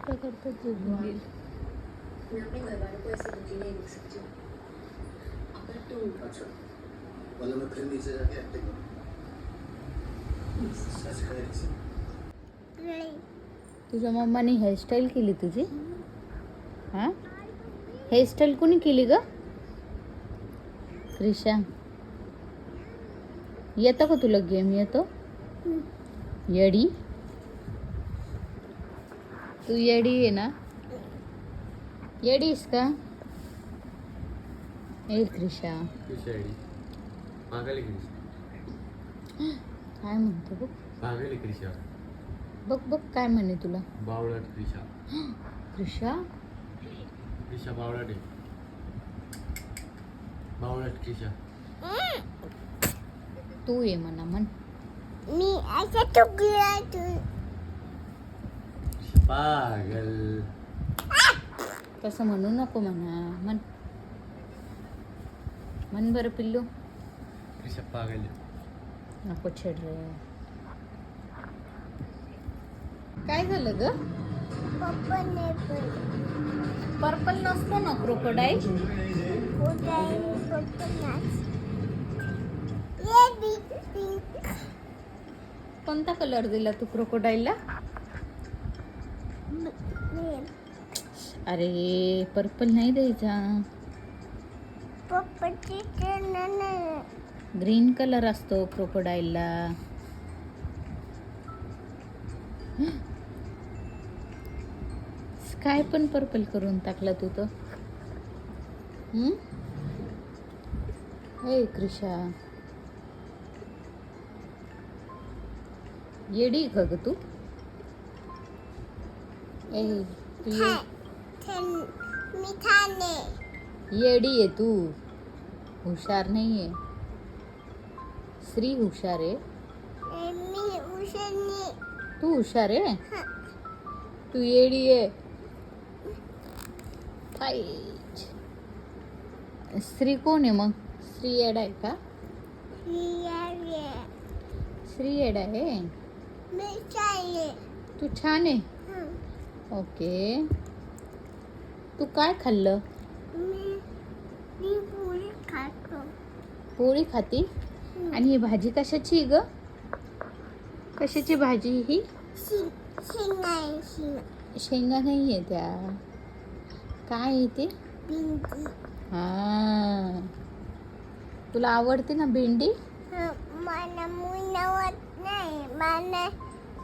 करता करता झोपून गेली. मैं अपने घर वालों को ऐसे दुखी नहीं देख सकती हूँ. अगर तुम अच्छा, वरना मैं फिर नीचे जाके एक्टिंग करूँ. सच कह रही थी. तुझ्या मम्माने हेअरस्टाईल केली तुझी? हां, हेअरस्टाईल कोणी केली ग? क्रिशा, येतं का तुला गेम येतो? येडी, तू येडी आहे ना? येडीस का? ए क्रिशा, पागल क्रिशा. काय म्हणतो बघ, पागल क्रिशा. बघ बघ काय म्हणे तुला. बावळट क्रिशा. क्रिशा, क्रिशा बावळट आहे. बावळट क्रिशा. तू ये म्हणा म्हण. मी असं चुकला तू. पागल. तसं म्हणू नको म्हणा म्हण. म्हण बरं पिल्लू. क्रिशा पागल आहे. नको छेड रे. काय झालं ग? पप्पाने पण पर्पल नसतो ना क्रोकोडाईल? उद्या पप्पा नाच. ये पिंक. कोणता कलर दिला तू क्रोकोडाईलला? अरे पर्पल नाही द्यायचा, पप्पाची नाही. ग्रीन कलर असतो क्रोकोडाईलला. काय पण पर्पल करून टाकला तू तर. ए क्रिशा, येडी का ग तू? ए तू मी ठाणे. येडी आहे तू, हुशार नाहीये. श्री हुशार आहे. मी उशनी. तू हुशार आहे, तू येडी आहे. फाईट. श्री कोण आहे मग? श्री येडा आहे का? श्री येडा आहे. मी चालले. तू छान आहे. ओके, तू काय खाल्लं? मी पोळी खातो. पोळी खाती? आणि ही भाजी कशाची ग? कशाची भाजी ही? शेंगा. शेंगा नाही आहे त्या. काय आहे ते? भेंडी. हा, तुला आवडते ना भेंडी? मला मुनवत नाही. मला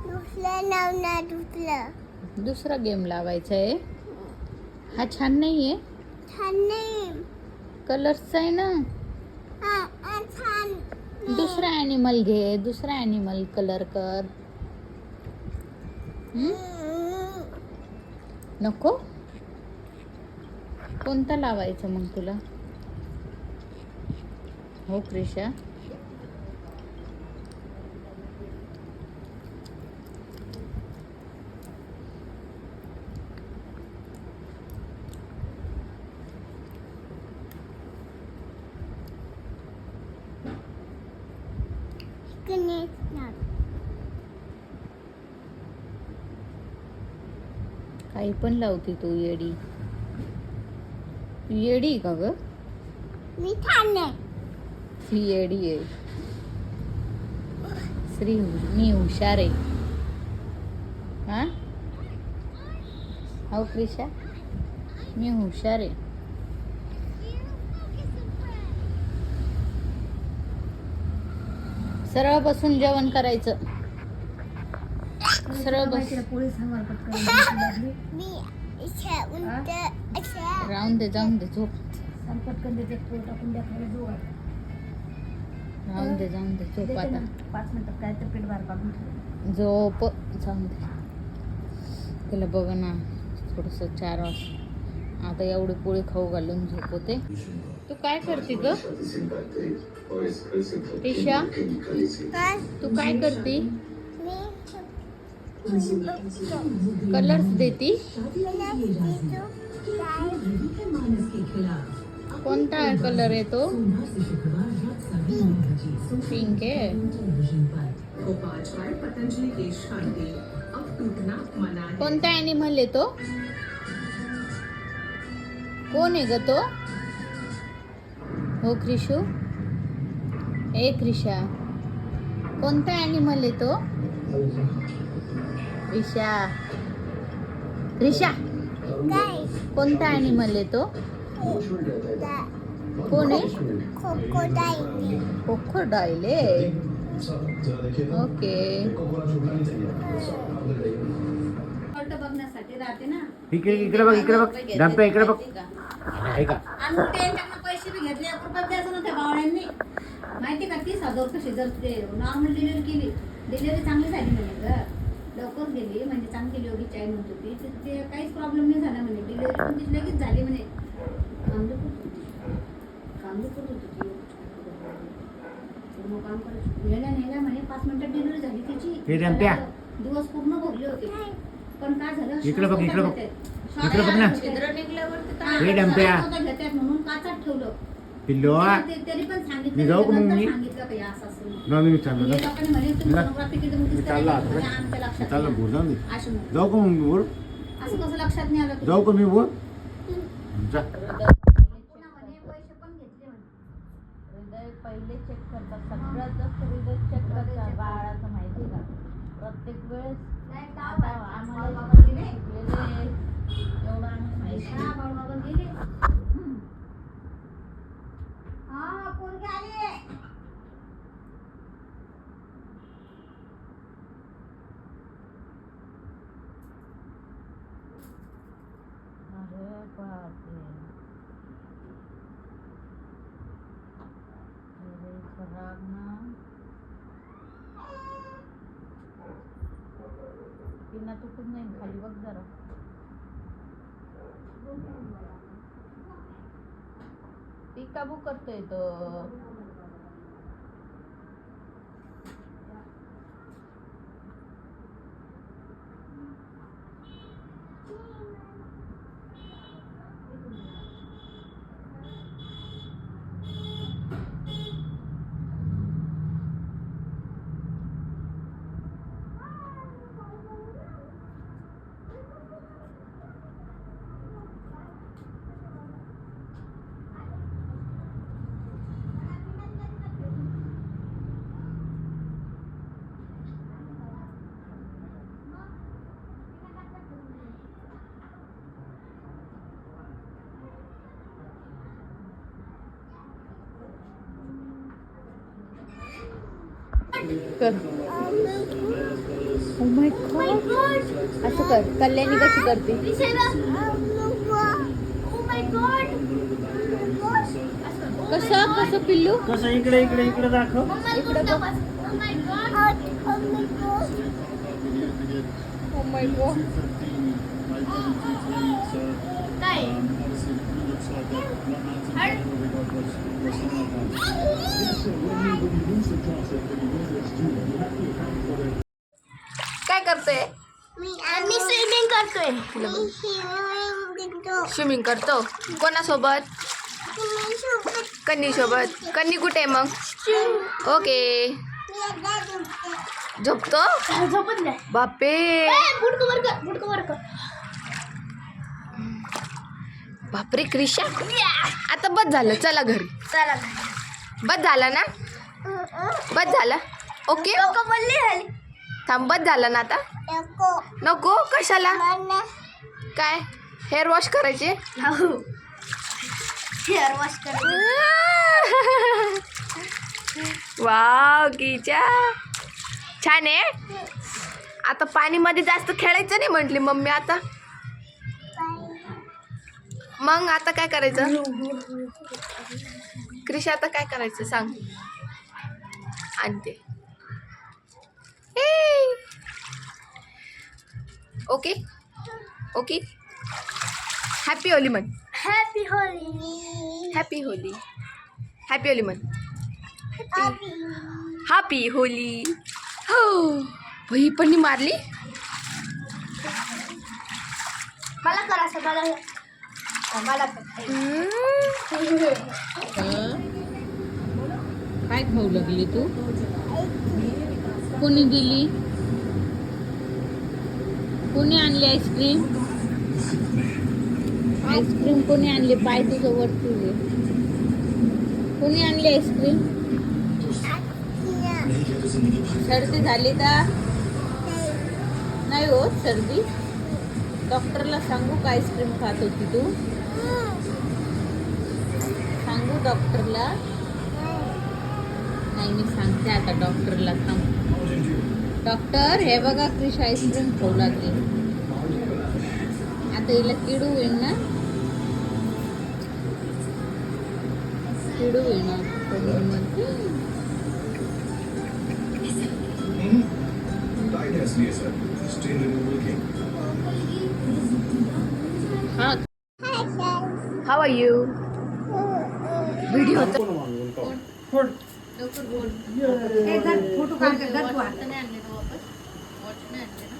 दुसरं नाव दुसरं. दुसरा गेम लावायचा आहे. हा छान नाही आहे. छान नाही. कलर्सचा आहे ना. छान. दुसरा ॲनिमल घे, दुसरा ॲनिमल कलर कर. नको? कोणता लावायचा मग तुला? हो क्रिशा, काही पण लावती तू येडी. येडी का ग? मी ठाणे. ही येडी आहे. श्री, मी हुशार आहे. हा, हो क्रिशा, मी हुशार आहे. सरळ बसून जेवण करायचं. सरळ बस. मी राहून दे, जाऊन दे, झोप. राहून दे, जाऊन दे, झोप आता. 5 मिनिटात काय तर पीठ बाहेर काढून ठेव. झोप, जाऊन दे. त्याला बघ ना थोडंसं 4 वाजता. आता एवढी पोळी खाऊ घालून झोपवते. तू काय करते ग टिशा? तू काय करते? कलर्स देती? कोणता कलर आहे तो? पिंक आहे. कोणता ॲनिमल आहे तो? कोण आहे ग तो? हो क्रिशू, ए क्रिशा, कोणता ॲनिमल आहे तो? क्रिशा, क्रिशा, काय कोणता ॲनिमल आहे तो? कोण आहे? खोकोडाईल क्रोकोडाईल आहे. ओके. बघण्यासाठी राहते ना. इकडे बघ डंप्या इकडे बघ. आहे का? आणि त्यांच्याकडनं पैसे बी घेतले, 1 रुपया द्यायचं ना त्या गावड्यांनी. माहिती का, 30,000 रुपये शिजवते. नॉर्मल डिलिव्हरी केली, डिलिव्हरी चांगली झाली म्हणे ग, लवकर गेली म्हणजे चांगली योगी चाय म्हणत होती. ते काहीच प्रॉब्लेम नाही झाला म्हणे. डिलिव्हरी पण तिची लगेच झाली म्हणे. काम करत होती पूर्ण काम करत नेला म्हणे. 5 मिनिटात डिलिव्हरी झाली तिची. दिवस पूर्ण भरले होते. पण काय झालं, इकडे बघ ना. छिद्र निघल्यावरती हे डंप्या घेतात म्हणून काचात ठेवलं. पिल्लो तरी पण सांगितलं. मी जाऊ का मग? मी सांगितलं का हे असं असं मी चाललो हे लोकांनी म्हणे तुम्ही जा. सोनोग्राफी केली म्हणून मी दिसतं चाललो नाही. आता. म्हणे आमच्या लक्षात चाललो नाही बोर जाऊन दे. आलं. असं म्हणून. जाऊ का मग बोर? असं कसं लक्षात नाही आलं जाऊ का मी बोर? जा. पुन्हा म्हणे पैसे पण घेतले म्हणे. हृदय पहिले चेक करतात, सगळ्यात जास्त हृदय चेक करतात बाळाचं, माहिती का? प्रत्येक वेळेस नाही, आता आम्हाला आम्हाला बाबा गेले. एवढं आम्हाला माहिती हा, बाबा गेले. हा, पोरगी आली. अरे बापरे, अरे खराब ना. पिना तुटून नाही खाली बघ जरा. ती काबू करतोय तो. कर. ओ माय गॉड, असं कर. कल्याणी कशी करते? कसं पिल्लू? कसं इकडे दाखव. इकडे बघ. Oh my God. काय करतोय? आम्ही स्विमिंग करतोय. स्विमिंग करतो. कोणासोबत? कन्नी सोबत. कन्नी कुठे मग? ओके. झोपतो? झोपत नाही. बापे, बुट कर. बापरे क्रिशा, आता बस झालं, चला घरी. चला. बस झालं ना? बस झालं. ओके, थांब. बस झालं ना आता? नको. कशाला? काय हेअर वॉश करायचे? हेअर वॉश कर. वाव किचा, छान आहे. आता पाणीमध्ये जास्त खेळायचं नाही म्हटली मम्मी. आता मग आता काय करायचं क्रिशा? आता काय करायचं सांग. आणते. Okay okay. हॅपी होली म्हण. Happy Holi. Happy Holi. Happy Holi म्हण. हॅपी होली. हो ही पण मारली. मला करा सगळं. मला काय खाऊ लागली तू? कोणी दिली? कोणी आणली आईस्क्रीम? आईस्क्रीम कोणी आणली? पाय तुझं वरती घे. कोणी आणली आईस्क्रीम? सर्दी झाली का? नाही होत सर्दी. डॉक्टरला सांगू का आईस्क्रीम खात होती तू? सांगू डॉक्टरला? नाही मी सांगते आता डॉक्टरला. थांब. डॉक्टर हे बघा क्रिश आईस्क्रीम खाऊ लागली. आता हिला किडू होईल ना? किडू होईल ना? डाइट असली है सर स्ट्रेन रिमूवल की हा how are you? Video photo काढ तू नाही आणले ना वापस? वॉच नाही आणले ना?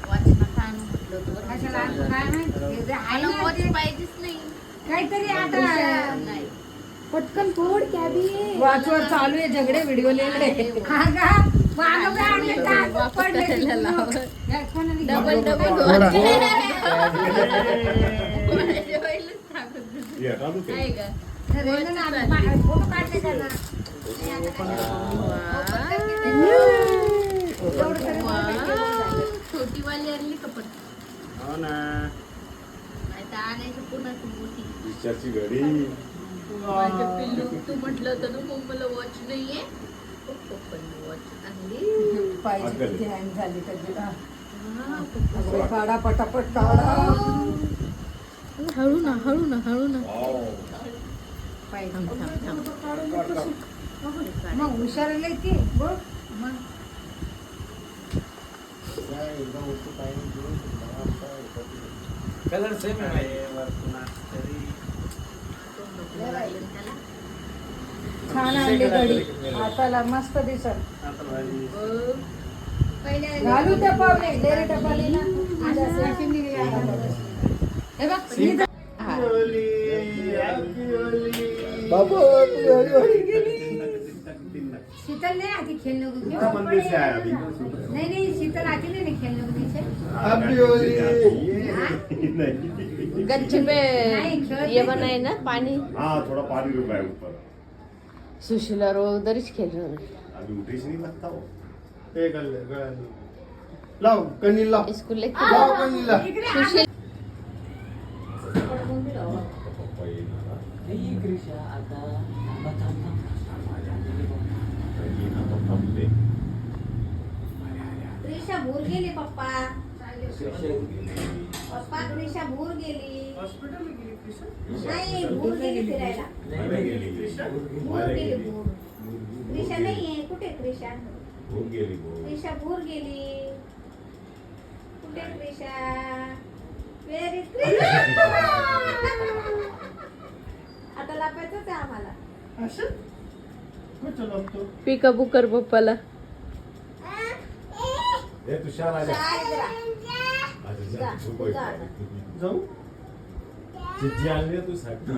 वॉच नका आणू म्हटलं होतं. कशाला आणू? काय माहिती मला वॉच पाहिजेच नाही. काहीतरी आता नाही. पटकन फोड कॅबी. वाचवर चालू आहे झगडे व्हिडिओ लेंगडे. डबल डबल ये हटा दो नाही का? फोटो काढते का ना? छोटी वाली आणली का पण? हो ना नाही तर आणायची पुन्हा ती मोठी. विचारची घडी माझ्या पिल्लू तू म्हटलं होतं ना मला वॉच नाहीये. वॉच आणली. पाहिजे किती हँग झाली कधी ना. अगं काढा पटापट काढा. हळू ना हळू ना हळू ना. पाहिजे. थांब थांब थांब. मग हुशारले ती बघ मग. कलर सेम आहे. छान आणली घडी. हाताला मस्त दिसत. घालू त्या पावले डेरे टपाली ना. हे बघ बाबा शीतल नहीं आती खेलने को क्यों? मंदिर से आया अभी नहीं नहीं शीतल आती नहीं खेलने को पीछे। अभी होली गच्ची पे नहीं, खेलते ये बना है ना पानी. हाँ थोड़ा पानी रुका है ऊपर सुशीला रो उधर ही खेल रहे हैं. अभी उठे से नहीं लगता वो लाओ कनी लाओ इसको लेके लाओ कनी ला सुशील त्रिशा भूर गेली पप्पा. पप्पा त्रिशा भूर गेली. नाही भूर गेली फिरायला. भूर गेली भूर. त्रिशा नाहीये. कुठे त्रिशा? त्रिशा भूर गेली. कुठे त्रिशा? व्हेरी आता लापायचंच आहे आम्हाला. पिकअप कर पप्पाला. तुषार आले काय जरा. जा जाऊ चिज्जी आणली तू सांग